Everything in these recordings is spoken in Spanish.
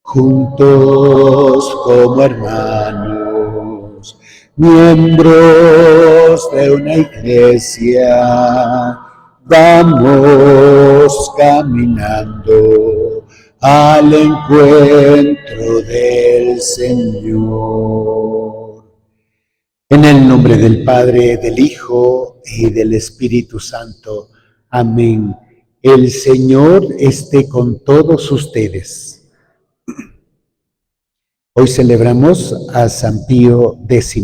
juntos como hermanos, miembros de una iglesia, vamos caminando al encuentro del Señor. En el nombre del Padre, del Hijo y del Espíritu Santo. Amén. El Señor esté con todos ustedes. Hoy celebramos a San Pío X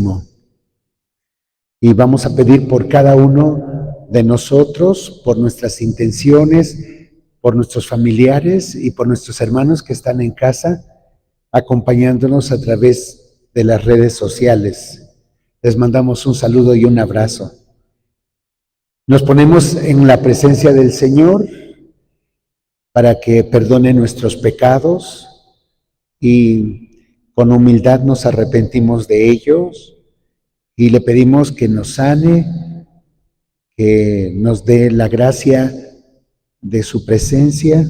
y vamos a pedir por cada uno de nosotros, por nuestras intenciones, por nuestros familiares y por nuestros hermanos que están en casa, acompañándonos a través de las redes sociales. Les mandamos un saludo y un abrazo. Nos ponemos en la presencia del Señor para que perdone nuestros pecados y con humildad nos arrepentimos de ellos y le pedimos que nos sane, que nos dé la gracia de su presencia.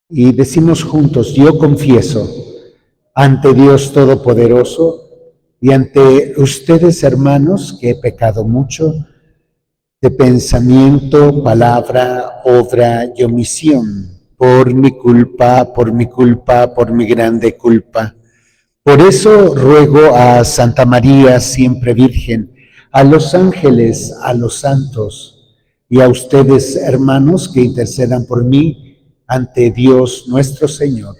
Y decimos juntos: yo confieso ante Dios Todopoderoso y ante ustedes, hermanos, que he pecado mucho de pensamiento, palabra, obra y omisión, por mi culpa, por mi grande culpa. Por eso ruego a Santa María, siempre Virgen, a los ángeles, a los santos y a ustedes, hermanos, que intercedan por mí ante Dios nuestro Señor.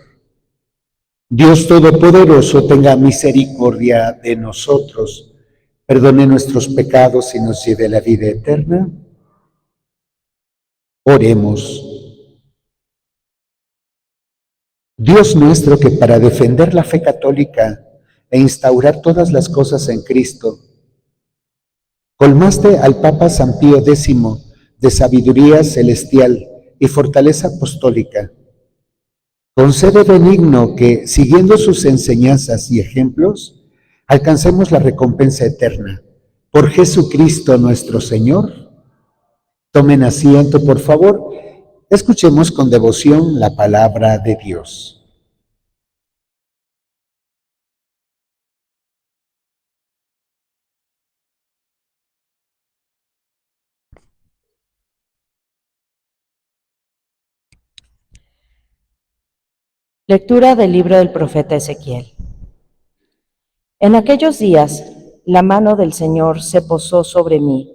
Dios Todopoderoso tenga misericordia de nosotros, perdone nuestros pecados y nos lleve a la vida eterna. Oremos. Dios nuestro, que para defender la fe católica e instaurar todas las cosas en Cristo, colmaste al Papa San Pío X de sabiduría celestial y fortaleza apostólica. Concede benigno que, siguiendo sus enseñanzas y ejemplos, alcancemos la recompensa eterna. Por Jesucristo nuestro Señor. Tomen asiento, por favor. Escuchemos con devoción la palabra de Dios. Lectura del libro del profeta Ezequiel. En aquellos días, la mano del Señor se posó sobre mí,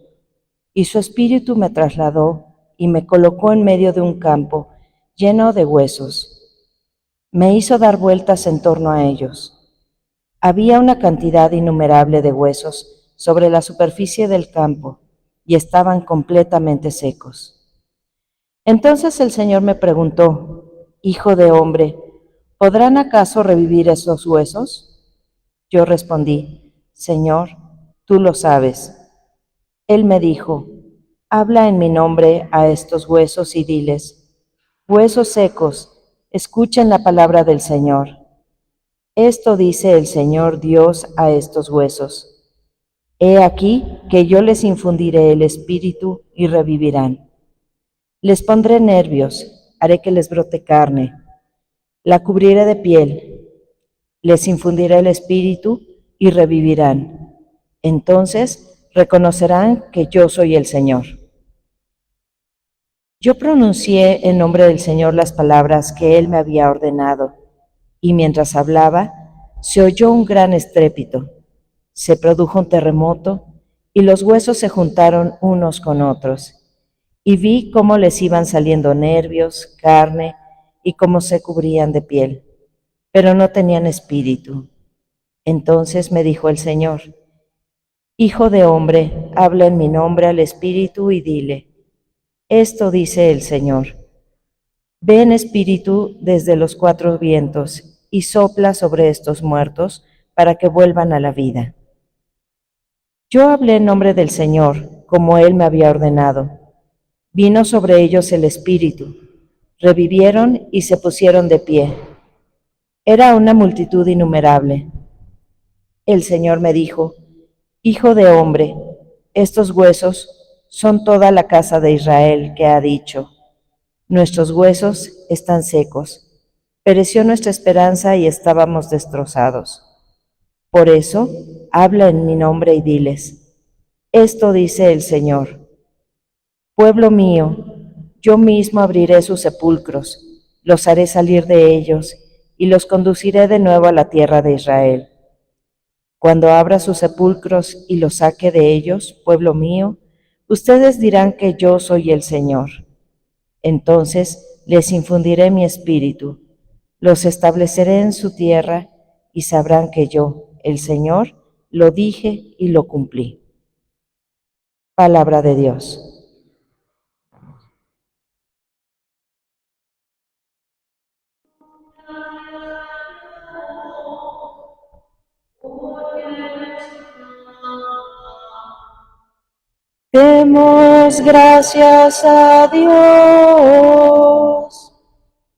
y su espíritu me trasladó y me colocó en medio de un campo lleno de huesos. Me hizo dar vueltas en torno a ellos. Había una cantidad innumerable de huesos sobre la superficie del campo, y estaban completamente secos. Entonces el Señor me preguntó: Hijo de hombre, ¿podrán acaso revivir esos huesos? Yo respondí: Señor, tú lo sabes. Él me dijo: habla en mi nombre a estos huesos y diles: huesos secos, escuchen la palabra del Señor. Esto dice el Señor Dios a estos huesos: he aquí que yo les infundiré el espíritu y revivirán. Les pondré nervios, haré que les brote carne, la cubriré de piel, les infundiré el espíritu y revivirán. Entonces reconocerán que yo soy el Señor. Yo pronuncié en nombre del Señor las palabras que Él me había ordenado, y mientras hablaba, se oyó un gran estrépito, se produjo un terremoto, y los huesos se juntaron unos con otros, y vi cómo les iban saliendo nervios, carne, y cómo se cubrían de piel, pero no tenían espíritu. Entonces me dijo el Señor: Hijo de hombre, habla en mi nombre al espíritu y dile: esto dice el Señor: ven espíritu desde los cuatro vientos y sopla sobre estos muertos para que vuelvan a la vida. Yo hablé en nombre del Señor, como Él me había ordenado. Vino sobre ellos el espíritu, revivieron y se pusieron de pie. Era una multitud innumerable. El Señor me dijo: Hijo de hombre, estos huesos son toda la casa de Israel, que ha dicho: nuestros huesos están secos. Pereció nuestra esperanza y estábamos destrozados. Por eso, habla en mi nombre y diles, esto dice el Señor. Pueblo mío, yo mismo abriré sus sepulcros, los haré salir de ellos y los conduciré de nuevo a la tierra de Israel. Cuando abra sus sepulcros y los saque de ellos, pueblo mío, ustedes dirán que yo soy el Señor. Entonces les infundiré mi espíritu, los estableceré en su tierra y sabrán que yo, el Señor, lo dije y lo cumplí. Palabra de Dios. Demos gracias a Dios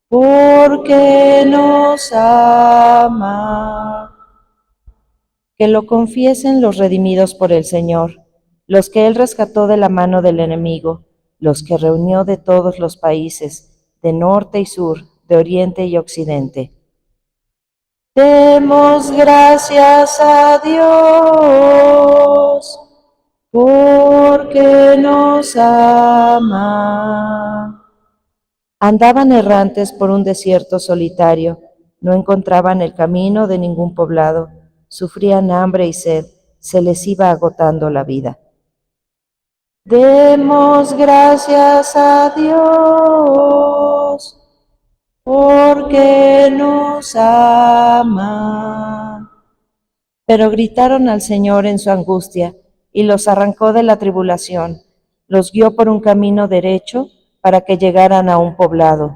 porque nos ama. Que lo confiesen los redimidos por el Señor, los que Él rescató de la mano del enemigo, los que reunió de todos los países, de norte y sur, de oriente y occidente. Demos gracias a Dios porque nos ama. Andaban errantes por un desierto solitario, no encontraban el camino de ningún poblado, sufrían hambre y sed, se les iba agotando la vida. Demos gracias a Dios porque nos ama. Pero gritaron al Señor en su angustia y los arrancó de la tribulación, los guió por un camino derecho para que llegaran a un poblado.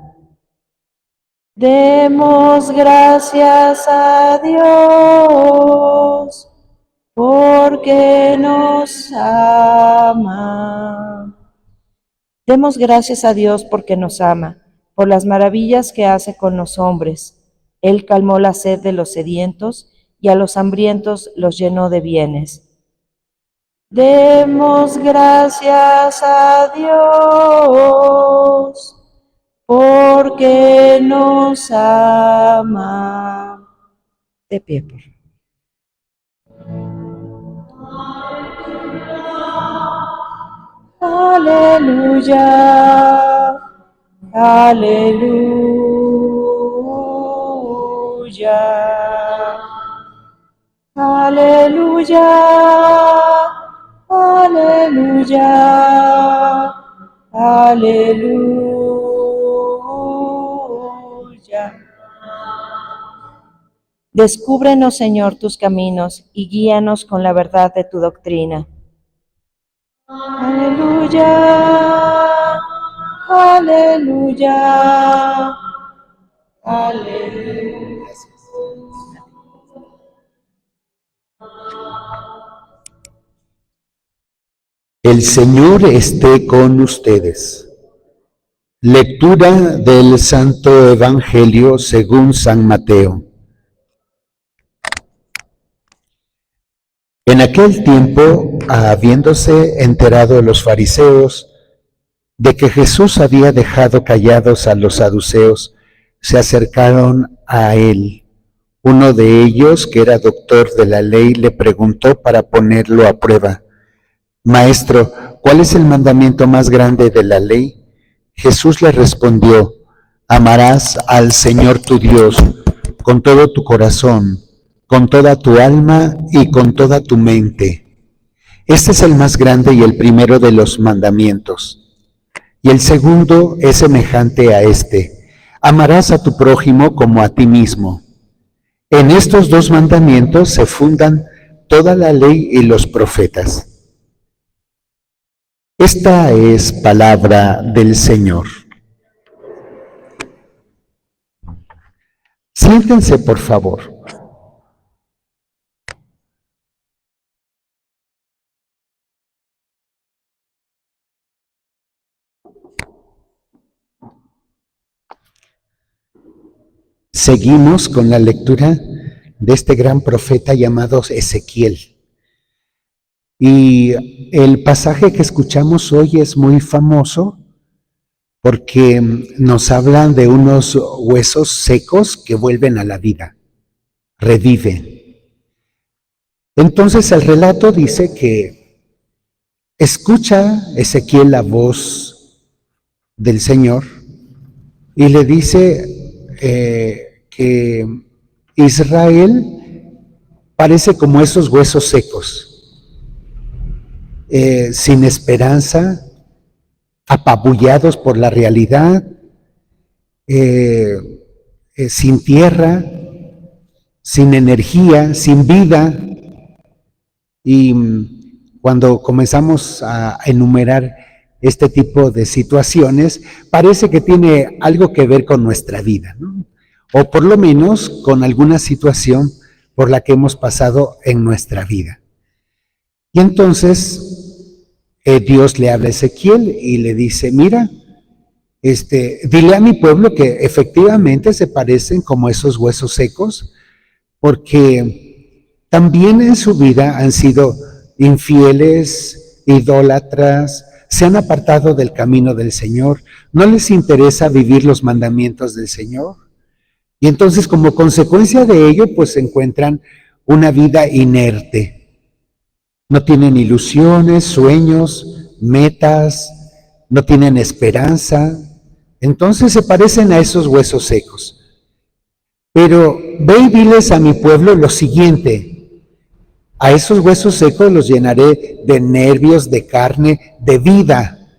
Demos gracias a Dios porque nos ama. Demos gracias a Dios porque nos ama, por las maravillas que hace con los hombres. Él calmó la sed de los sedientos y a los hambrientos los llenó de bienes. Demos gracias a Dios porque nos ama. De pie, por favor. Aleluya, aleluya, aleluya, aleluya, aleluya. Descúbrenos, Señor, tus caminos y guíanos con la verdad de tu doctrina. Aleluya, aleluya, aleluya. El Señor esté con ustedes. Lectura del Santo Evangelio según San Mateo. En aquel tiempo, habiéndose enterado los fariseos de que Jesús había dejado callados a los saduceos, se acercaron a él. Uno de ellos, que era doctor de la ley, le preguntó para ponerlo a prueba: Maestro, ¿cuál es el mandamiento más grande de la ley? Jesús le respondió: amarás al Señor tu Dios con todo tu corazón, con toda tu alma y con toda tu mente. Este es el más grande y el primero de los mandamientos. Y el segundo es semejante a este: amarás a tu prójimo como a ti mismo. En estos dos mandamientos se fundan toda la ley y los profetas. Esta es palabra del Señor. Siéntense, por favor. Seguimos con la lectura de este gran profeta llamado Ezequiel. Y el pasaje que escuchamos hoy es muy famoso porque nos hablan de unos huesos secos que vuelven a la vida, reviven. Entonces el relato dice que escucha Ezequiel la voz del Señor y le dice que Israel parece como esos huesos secos, sin esperanza, apabullados por la realidad, sin tierra, sin energía, sin vida. Y cuando comenzamos a enumerar este tipo de situaciones, parece que tiene algo que ver con nuestra vida, ¿no? O por lo menos con alguna situación por la que hemos pasado en nuestra vida. Y entonces Dios le habla a Ezequiel y le dice, mira, dile a mi pueblo que efectivamente se parecen como esos huesos secos, porque también en su vida han sido infieles, idólatras, se han apartado del camino del Señor, no les interesa vivir los mandamientos del Señor. Y entonces, como consecuencia de ello, pues encuentran una vida inerte. No tienen ilusiones, sueños, metas, no tienen esperanza. Entonces se parecen a esos huesos secos. Pero ve y diles a mi pueblo lo siguiente: a esos huesos secos los llenaré de nervios, de carne, de vida,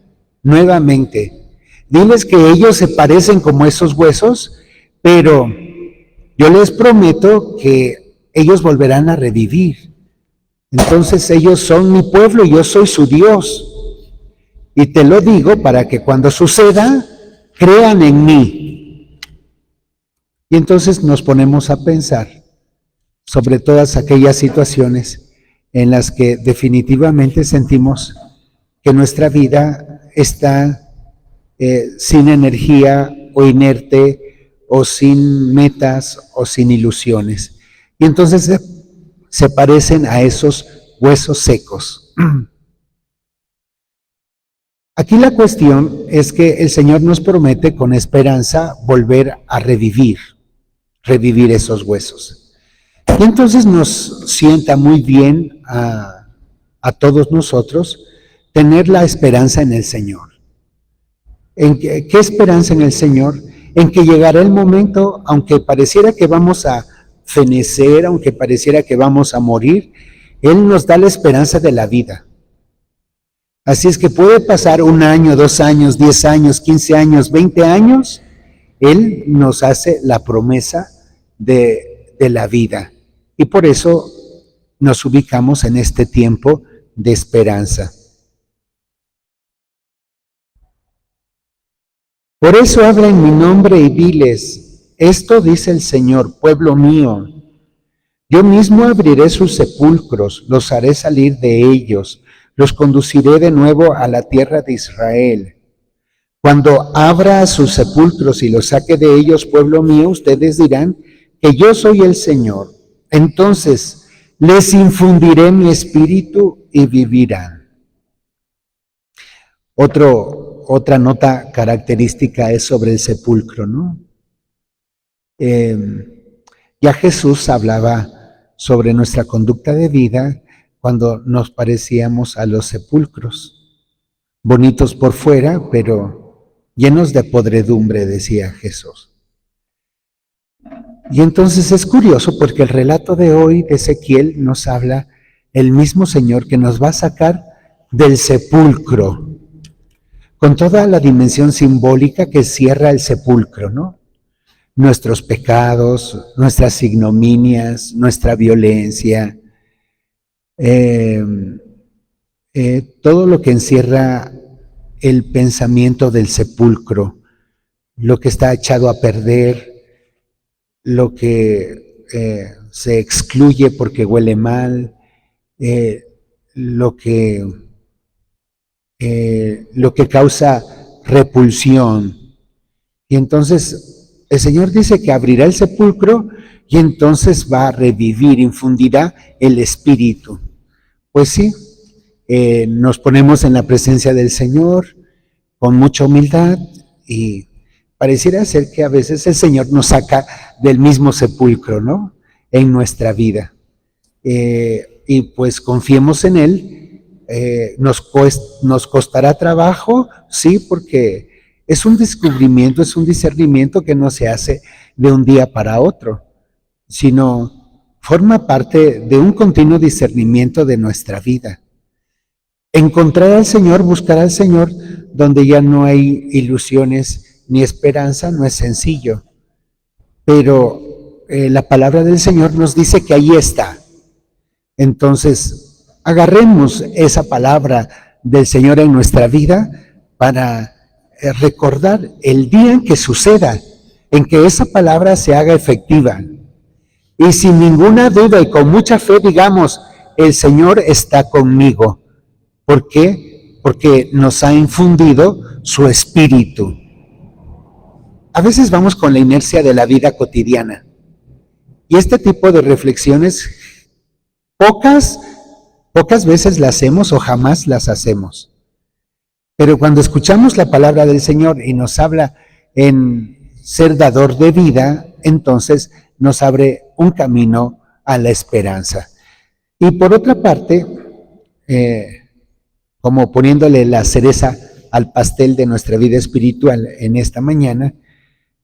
nuevamente. Diles que ellos se parecen como esos huesos, pero yo les prometo que ellos volverán a revivir. Entonces ellos son mi pueblo y yo soy su Dios. Y te lo digo para que cuando suceda, crean en mí. Y entonces nos ponemos a pensar sobre todas aquellas situaciones en las que definitivamente sentimos que nuestra vida está sin energía o inerte o sin metas o sin ilusiones. Y entonces se parecen a esos huesos secos. Aquí la cuestión es que el Señor nos promete con esperanza volver a revivir esos huesos. Y entonces nos sienta muy bien a todos nosotros tener la esperanza en el Señor. ¿Qué esperanza en el Señor? En que llegará el momento, aunque pareciera que vamos a fenecer, aunque pareciera que vamos a morir, Él nos da la esperanza de la vida. Así es que puede pasar 1 año, 2 años, 10 años, 15 años, 20 años, Él nos hace la promesa de la vida. Y por eso nos ubicamos en este tiempo de esperanza. Por eso habla en mi nombre y diles, esto dice el Señor, pueblo mío, yo mismo abriré sus sepulcros, los haré salir de ellos, los conduciré de nuevo a la tierra de Israel. Cuando abra sus sepulcros y los saque de ellos, pueblo mío, ustedes dirán que yo soy el Señor. Entonces les infundiré mi espíritu y vivirán. Otra nota característica es sobre el sepulcro, ¿no? Ya Jesús hablaba sobre nuestra conducta de vida cuando nos parecíamos a los sepulcros, bonitos por fuera, pero llenos de podredumbre, decía Jesús. Y entonces es curioso porque el relato de hoy de Ezequiel nos habla el mismo Señor que nos va a sacar del sepulcro, con toda la dimensión simbólica que cierra el sepulcro, ¿no? Nuestros pecados, nuestras ignominias, nuestra violencia, todo lo que encierra el pensamiento del sepulcro, lo que está echado a perder, lo que se excluye porque huele mal, lo que causa repulsión. Y entonces el Señor dice que abrirá el sepulcro y entonces va a revivir, infundirá el espíritu. Pues sí, nos ponemos en la presencia del Señor con mucha humildad Y pareciera ser que a veces el Señor nos saca del mismo sepulcro, ¿no? En nuestra vida. Y pues confiemos en Él. Nos costará trabajo, sí, porque es un descubrimiento, es un discernimiento que no se hace de un día para otro, sino forma parte de un continuo discernimiento de nuestra vida. Encontrar al Señor, buscar al Señor, donde ya no hay ilusiones ni esperanza, no es sencillo. Pero la palabra del Señor nos dice que ahí está. Entonces, agarremos esa palabra del Señor en nuestra vida para recordar el día en que suceda, en que esa palabra se haga efectiva. Y sin ninguna duda y con mucha fe digamos, el Señor está conmigo. ¿Por qué? Porque nos ha infundido su espíritu. A veces vamos con la inercia de la vida cotidiana. Y este tipo de reflexiones, pocas veces las hacemos o jamás las hacemos. Pero cuando escuchamos la palabra del Señor y nos habla en ser dador de vida, entonces nos abre un camino a la esperanza. Y por otra parte, como poniéndole la cereza al pastel de nuestra vida espiritual en esta mañana,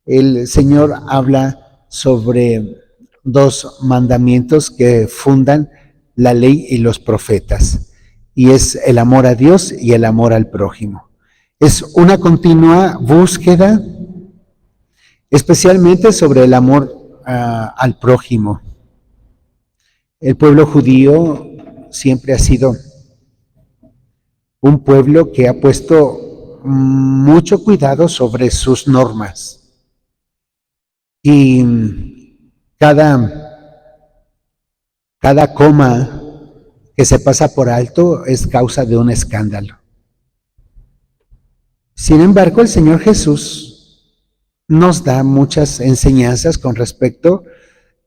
el Señor habla sobre 2 mandamientos que fundan la ley y los profetas, y es el amor a Dios y el amor al prójimo. Es una continua búsqueda, especialmente sobre el amor al prójimo. El pueblo judío siempre ha sido un pueblo que ha puesto mucho cuidado sobre sus normas. Y cada coma que se pasa por alto es causa de un escándalo. Sin embargo, el Señor Jesús nos da muchas enseñanzas con respecto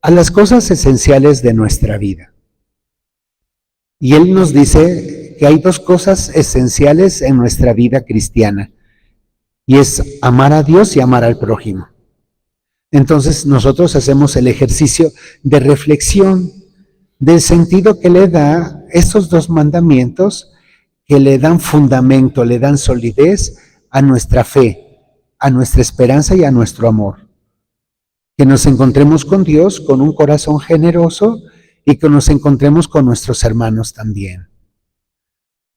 a las cosas esenciales de nuestra vida. Y Él nos dice que hay 2 cosas esenciales en nuestra vida cristiana, y es amar a Dios y amar al prójimo. Entonces nosotros hacemos el ejercicio de reflexión del sentido que le da estos 2 mandamientos, que le dan fundamento, le dan solidez a nuestra fe, a nuestra esperanza y a nuestro amor. Que nos encontremos con Dios con un corazón generoso y que nos encontremos con nuestros hermanos también.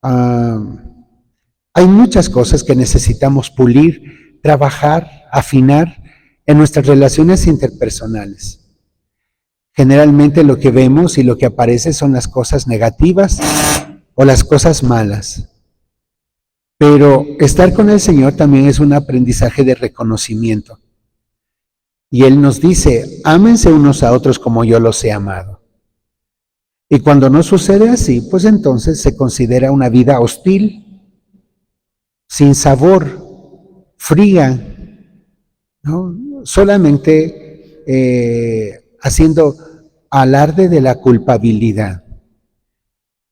Hay muchas cosas que necesitamos pulir, trabajar, afinar en nuestras relaciones interpersonales. Generalmente lo que vemos y lo que aparece son las cosas negativas o las cosas malas. Pero estar con el Señor también es un aprendizaje de reconocimiento. Y Él nos dice, ámense unos a otros como yo los he amado. Y cuando no sucede así, pues entonces se considera una vida hostil, sin sabor, fría, ¿no? Solamente haciendo alarde de la culpabilidad.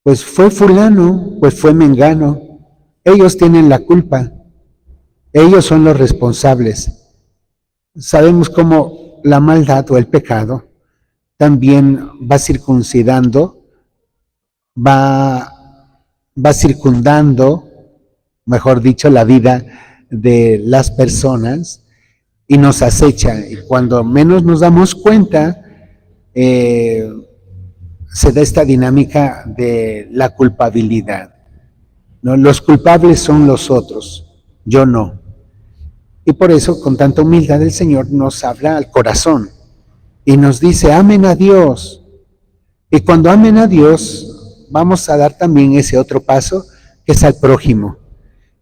Pues fue fulano, pues fue mengano, ellos tienen la culpa, ellos son los responsables. Sabemos cómo la maldad o el pecado también va circundando, mejor dicho, la vida de las personas y nos acecha. Y cuando menos nos damos cuenta, se da esta dinámica de la culpabilidad, ¿no? Los culpables son los otros, yo no. Y por eso, con tanta humildad, el Señor nos habla al corazón y nos dice, amen a Dios. Y cuando amen a Dios, vamos a dar también ese otro paso, que es al prójimo.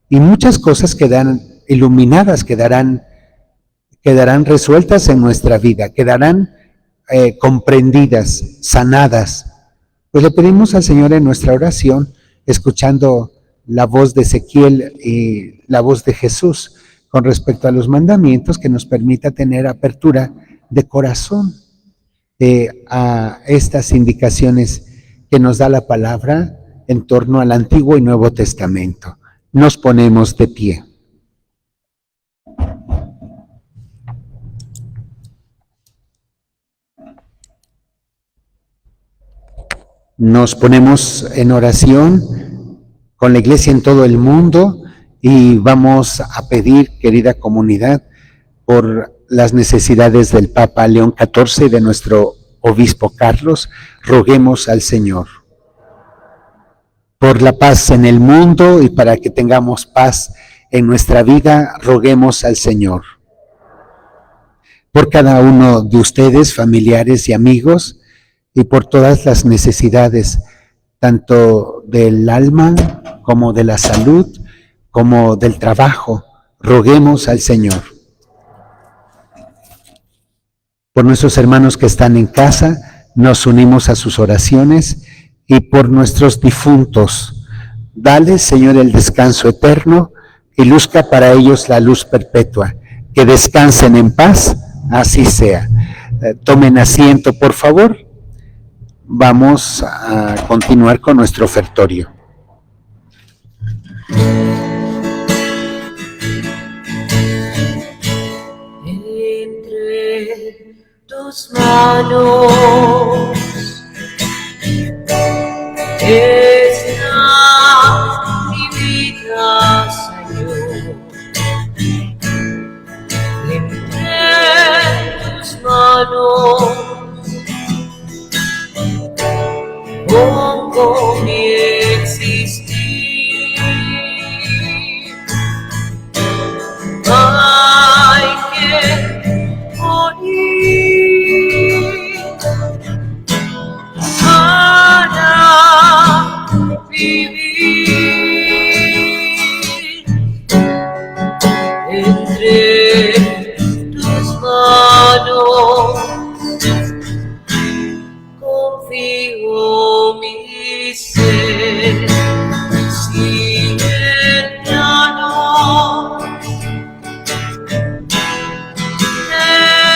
Y muchas cosas quedarán iluminadas, quedarán resueltas en nuestra vida, quedarán comprendidas, sanadas. Pues le pedimos al Señor en nuestra oración, escuchando la voz de Ezequiel y la voz de Jesús con respecto a los mandamientos, que nos permita tener apertura de corazón a estas indicaciones que nos da la palabra en torno al Antiguo y Nuevo Testamento. Nos ponemos de pie. Nos ponemos en oración con la Iglesia en todo el mundo y vamos a pedir, querida comunidad, por las necesidades del Papa León XIV y de nuestro obispo Carlos. Roguemos al Señor por la paz en el mundo y para que tengamos paz en nuestra vida. Roguemos al Señor por cada uno de ustedes, familiares y amigos, y por todas las necesidades, tanto del alma como de la salud, como del trabajo. Roguemos al Señor. Por nuestros hermanos que están en casa, nos unimos a sus oraciones, y por nuestros difuntos. Dale, Señor, el descanso eterno y luzca para ellos la luz perpetua. Que descansen en paz, así sea. Tomen asiento, por favor. Vamos a continuar con nuestro ofertorio. Entre tus manos está mi vida, Señor. Entre tus manos pongo mi existir. Hay que morir para vivir. Entre tus manos confío mi ser. Si el piano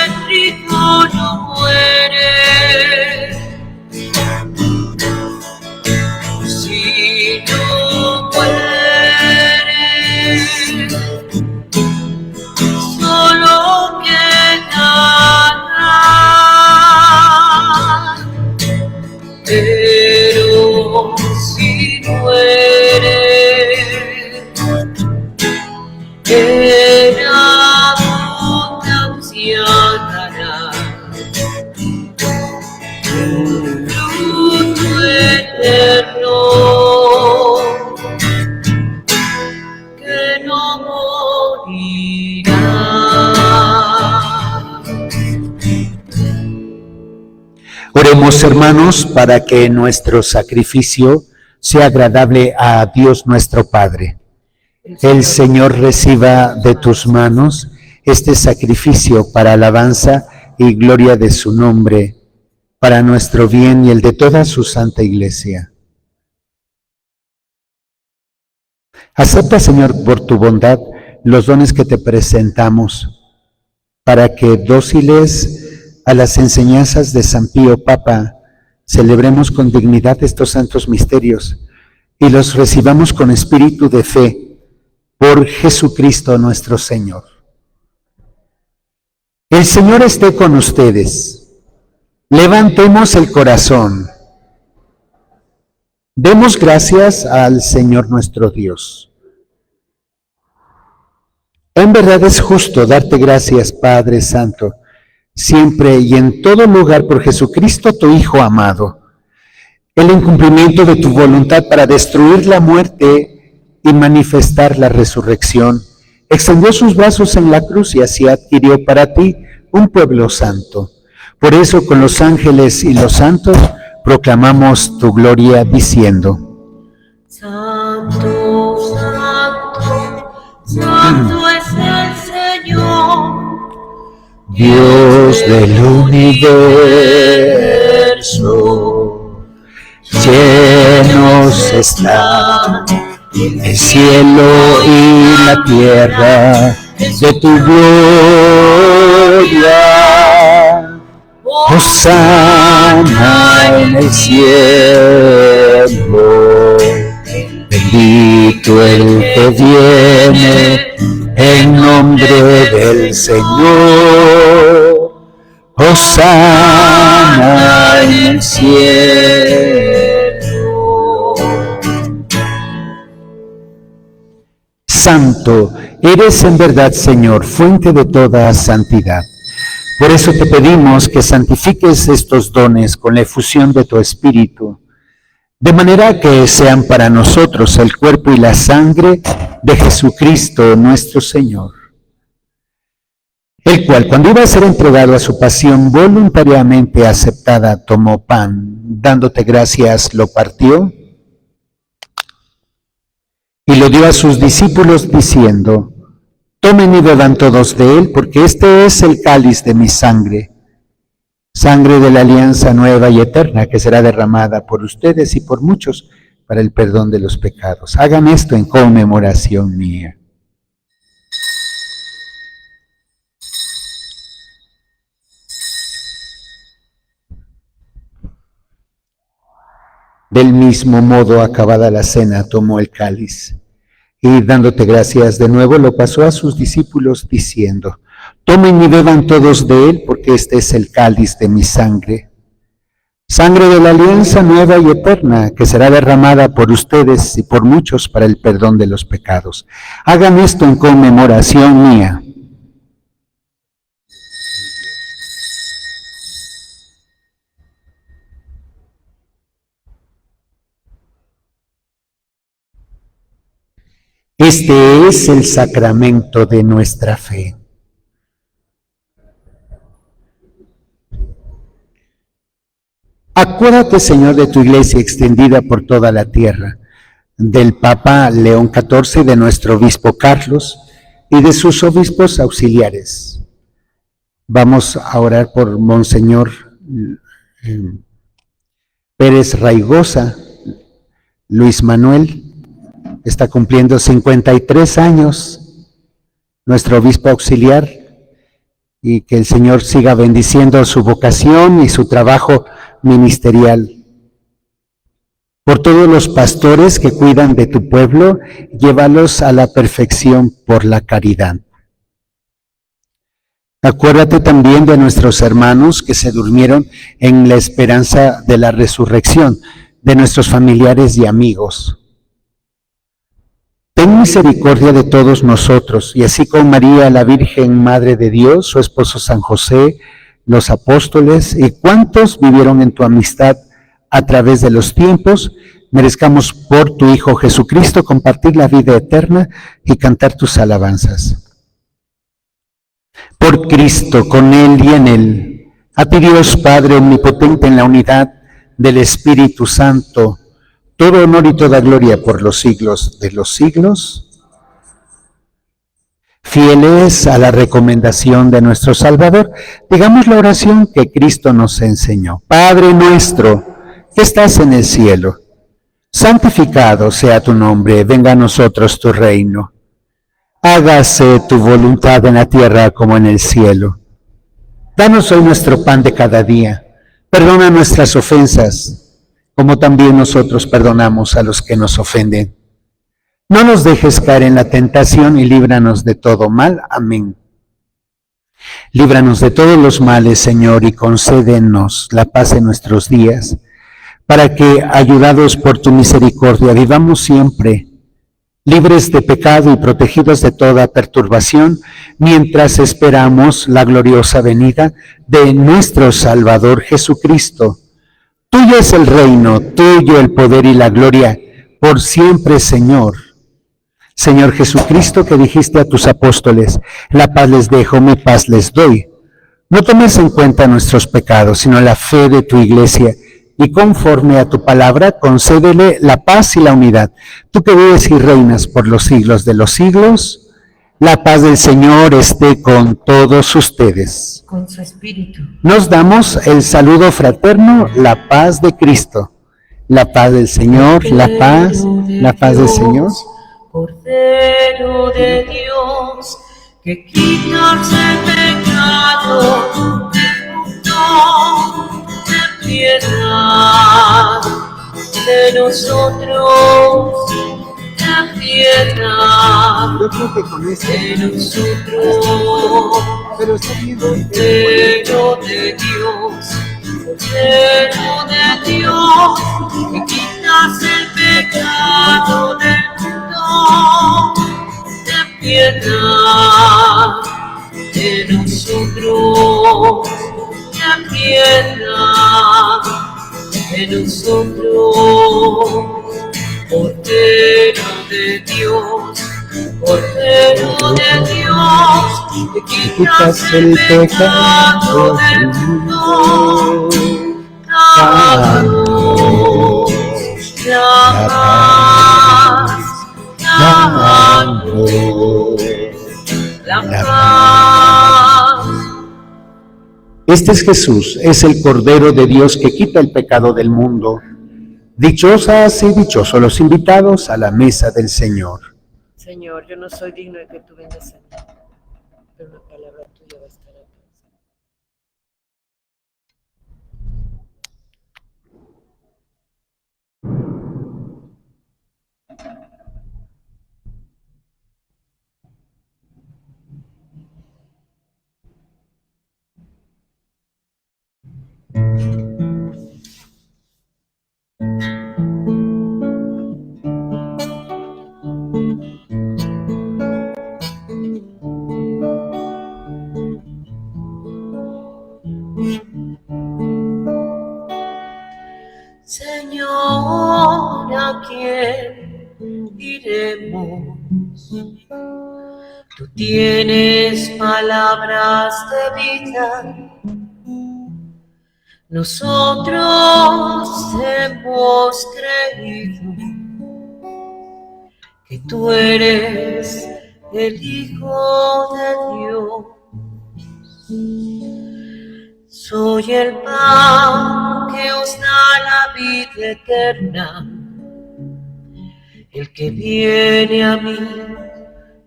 Enrico no muere, si no muere, solo quedará. Pero si muere, en abundancia dará un fruto eterno que no morirá. Oremos, hermanos, para que nuestro sacrificio sea agradable a Dios nuestro Padre. El Señor reciba de tus manos este sacrificio para alabanza y gloria de su nombre, para nuestro bien y el de toda su santa Iglesia. Acepta, Señor, por tu bondad, los dones que te presentamos, para que, dóciles a las enseñanzas de San Pío Papa, celebremos con dignidad estos santos misterios y los recibamos con espíritu de fe por Jesucristo nuestro Señor. El Señor esté con ustedes. Levantemos el corazón. Demos gracias al Señor nuestro Dios. En verdad es justo darte gracias, Padre Santo, siempre y en todo lugar por Jesucristo, tu Hijo amado. El incumplimiento de tu voluntad para destruir la muerte y manifestar la resurrección, extendió sus brazos en la cruz y así adquirió para ti un pueblo santo. Por eso, con los ángeles y los santos, proclamamos tu gloria diciendo: Santo, santo, santo es el Señor, Dios del universo. Llenos están el cielo y la tierra de tu gloria. Hosana en el cielo. Bendito el que viene en nombre del Señor. Hosana en el cielo. santo, eres en verdad, Señor, fuente de toda santidad. Por eso te pedimos que santifiques estos dones con la efusión de tu Espíritu, de manera que sean para nosotros el cuerpo y la sangre de Jesucristo nuestro Señor, el cual, cuando iba a ser entregado a su pasión voluntariamente aceptada, tomó pan, dándote gracias, lo partió y lo dio a sus discípulos diciendo: tomen y beban todos de él, porque este es el cáliz de mi sangre, sangre de la alianza nueva y eterna, que será derramada por ustedes y por muchos para el perdón de los pecados. Hagan esto en conmemoración mía. Del mismo modo, acabada la cena, tomó el cáliz y, dándote gracias de nuevo, lo pasó a sus discípulos diciendo: tomen y beban todos de él, porque este es el cáliz de mi sangre, sangre de la alianza nueva y eterna, que será derramada por ustedes y por muchos para el perdón de los pecados. Hagan esto en conmemoración mía. Este es el sacramento de nuestra fe. Acuérdate, Señor, de tu iglesia extendida por toda la tierra, del Papa León XIV, de nuestro obispo Carlos y de sus obispos auxiliares. Vamos a orar por Monseñor Pérez Raigosa. Luis Manuel está cumpliendo 53 años, nuestro obispo auxiliar, y que el Señor siga bendiciendo su vocación y su trabajo ministerial. Por todos los pastores que cuidan de tu pueblo, llévalos a la perfección por la caridad. Acuérdate también de nuestros hermanos que se durmieron en la esperanza de la resurrección, de nuestros familiares y amigos. Ten misericordia de todos nosotros, y así con María, la Virgen Madre de Dios, su esposo San José, los apóstoles y cuantos vivieron en tu amistad a través de los tiempos, merezcamos por tu Hijo Jesucristo compartir la vida eterna y cantar tus alabanzas. Por Cristo, con Él y en Él, a ti Dios Padre omnipotente, en la unidad del Espíritu Santo, todo honor y toda gloria por los siglos de los siglos. Fieles a la recomendación de nuestro Salvador, digamos la oración que Cristo nos enseñó. Padre nuestro, que estás en el cielo, santificado sea tu nombre, venga a nosotros tu reino. Hágase tu voluntad en la tierra como en el cielo. Danos hoy nuestro pan de cada día. Perdona nuestras ofensas, como también nosotros perdonamos a los que nos ofenden. No nos dejes caer en la tentación y líbranos de todo mal. Amén. Líbranos de todos los males, Señor, y concédenos la paz en nuestros días, para que, ayudados por tu misericordia, vivamos siempre libres de pecado y protegidos de toda perturbación, mientras esperamos la gloriosa venida de nuestro Salvador Jesucristo. Tuyo es el reino, tuyo el poder y la gloria, por siempre, Señor. Señor Jesucristo, que dijiste a tus apóstoles: la paz les dejo, mi paz les doy. No tomes en cuenta nuestros pecados, sino la fe de tu iglesia, y conforme a tu palabra, concédele la paz y la unidad. Tú que vives y reinas por los siglos de los siglos, la paz del Señor esté con todos ustedes. Con su espíritu. Nos damos el saludo fraterno, la paz de Cristo. La paz del Señor, la paz del Señor. Cordero de Dios, que quitas el pecado del mundo, ten piedad de nosotros, ten piedad Yo creo que con de nosotros, pero está bien. Cordero de Dios, Cordero de Dios, que quitas el pecado del mundo, piedad de nosotros, ten piedad de nosotros, Cordero de Dios, Cordero de Dios, que quitas el pecado del mundo, danos la paz, danos la paz. Este es Jesús, es el Cordero de Dios que quita el pecado del mundo. Dichosas y dichosos los invitados a la mesa del Señor. Señor, yo no soy digno de que tú vengas a mí, pero una palabra tuya bastará para salvar. Señor, ¿a quién iremos? Tú tienes palabras de vida. Nosotros hemos creído que tú eres el Hijo de Dios. Soy el pan que os da la vida eterna. El que viene a mí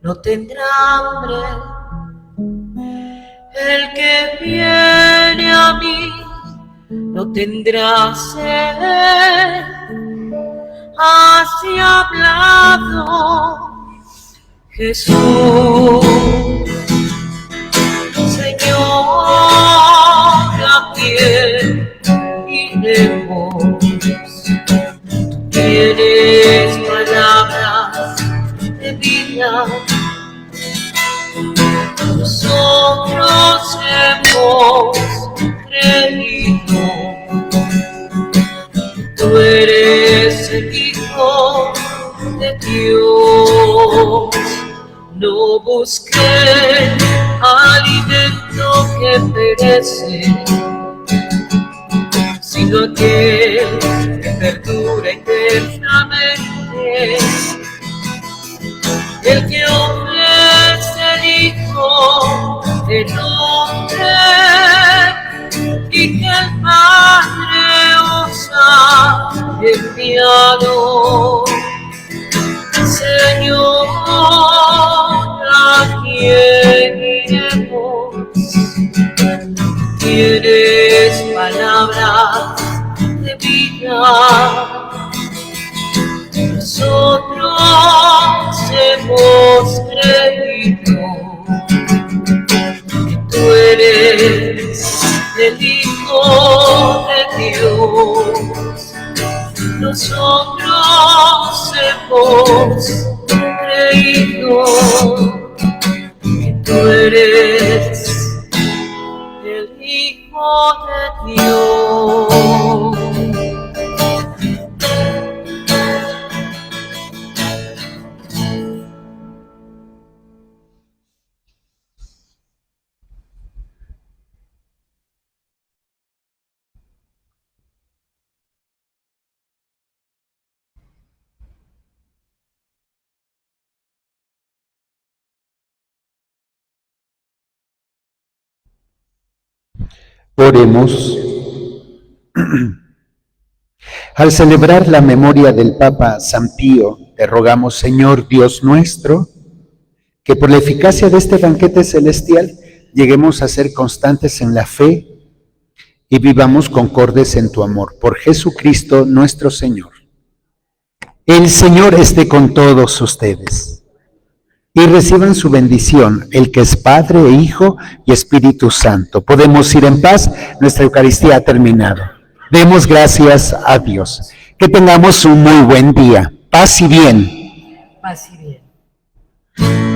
no tendrá hambre. El que viene a mí no tendrá sed. Así ha hablado Jesús. Señor, ¿a quién iremos? Tú tienes palabras de vida. Nosotros hemos creído. Tú eres el Hijo de Dios. No busqué alimento que perece, sino aquel que perdura eternamente. El que ofrece el Hijo del Hombre y que el Padre os ha enviado. Señor, ¿a quién iremos? Tienes palabras de vida. Nosotros hemos creído que tú eres el Hijo de Dios. Nosotros hemos creído que tú eres el Hijo de Dios. Oremos. Al celebrar la memoria del Papa San Pío, te rogamos, Señor Dios nuestro, que por la eficacia de este banquete celestial lleguemos a ser constantes en la fe y vivamos concordes en tu amor. Por Jesucristo nuestro Señor. El Señor esté con todos ustedes. Y reciban su bendición, el que es Padre, Hijo y Espíritu Santo. Podemos ir en paz, nuestra Eucaristía ha terminado. Demos gracias a Dios. Que tengamos un muy buen día. Paz y bien. Paz y bien.